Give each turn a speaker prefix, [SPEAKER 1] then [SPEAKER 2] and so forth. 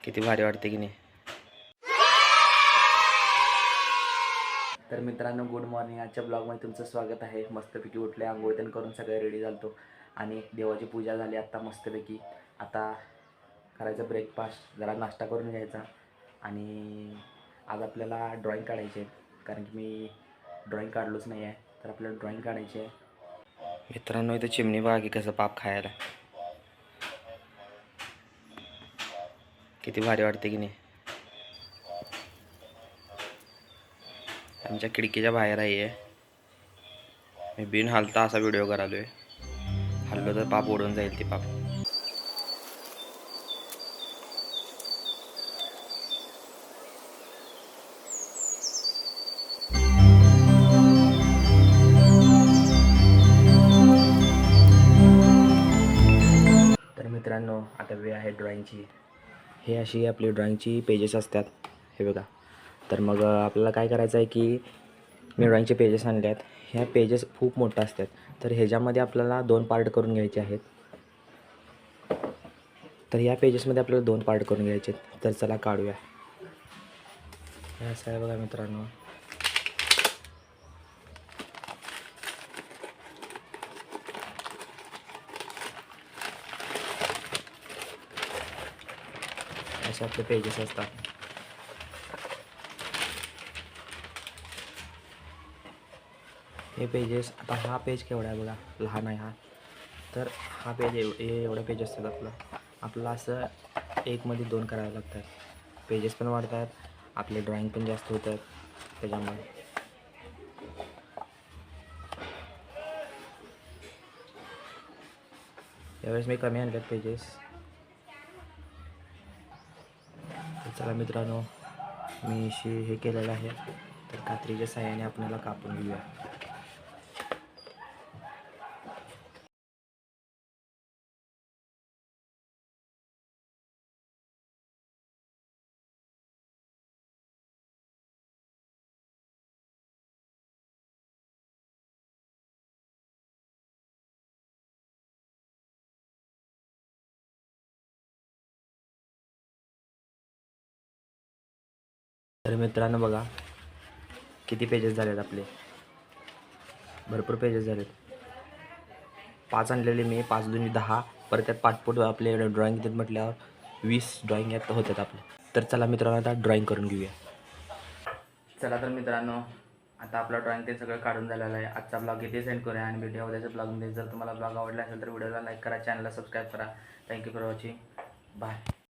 [SPEAKER 1] किती भारी वाटते की नाही. तर मित्रांनो, गुड मॉर्निंग. आजच्या ब्लॉगमध्ये तुमचं स्वागत आहे. मस्तपैकी उठले, आंघोळ तेन करून सगळे रेडी झालतो आणि देवाची पूजा झाली आत्ता मस्तपैकी. आता करायचं ब्रेकफास्ट, जरा नाश्ता करून घ्यायचा आणि आज आपल्याला ड्रॉईंग काढायची आहे, कारण की मी ड्रॉईंग काढलोच नाही आहे. तर आपल्याला ड्रॉईंग काढायची आहे. मित्रांनो, इथं चिमणी बघा की कसं पाप खायला, किती भारी वाटते की नाही. आमच्या खिडकीच्या बाहेर आहे. मी बिन हालता असा व्हिडिओ करालोय. हल्लो तर पाप उडून जाईल ती पाप. तर मित्रांनो, आता वेळ आहे ड्रॉईंगची. हे अशी आपली ड्रॉईंगची पेजेस असतात, हे बघा. तर मग आपल्याला काय करायचं आहे की मी ड्रॉईंगचे पेजेस आणले आहेत. ह्या पेजेस खूप मोठं असतात, तर ह्याच्यामध्ये आपल्याला 2 पार्ट करून घ्यायचे आहेत. तर ह्या पेजेसमध्ये आपल्याला 2 पार्ट करून घ्यायचे आहेत. तर चला काढूया. हे असं आहे बघा मित्रांनो. असे आपले पेजेस असतात. हे पेजेस, आता हा पेज केवढा आहे बघा, लहान आहे हा. तर हा पेज एवढे पेज असतात. आपलं असं एकमध्ये 2 करावे लागतात. पेजेस पण वाढतात, आपले ड्रॉईंग पण जास्त होतात त्याच्यामुळे. यावेळेस मी कमी आणल्यात पेजेस. तर चला मित्रांनो, मी हे केलेलं आहे. तर कात्रीच्या साहाय्याने आपल्याला कापून घेऊया. तर मित्रांनो बघा, किती पेजेस झालेत आपले, भरपूर पेजेस झालेत. 5 आणलेले मी, 5 दुनी 10, परत त्यात पाठपोट आपले ड्रॉईंग देत म्हटल्यावर 20 ड्रॉईंग यात होतात आपले. तर चला मित्रांनो, आता ड्रॉईंग करून घेऊया. चला तर मित्रांनो, आता आपला ड्रॉईंग ते सगळं काढून झालेलं आहे. आजचा ब्लॉग इथे सेंड करूया आणि भेटूया उद्याच्या ब्लॉगमध्ये. जर तुम्हाला ब्लॉग आवडला असेल तर व्हिडिओला लाईक करा, चॅनलला सबस्क्राईब करा. Thank you for watching. बाय.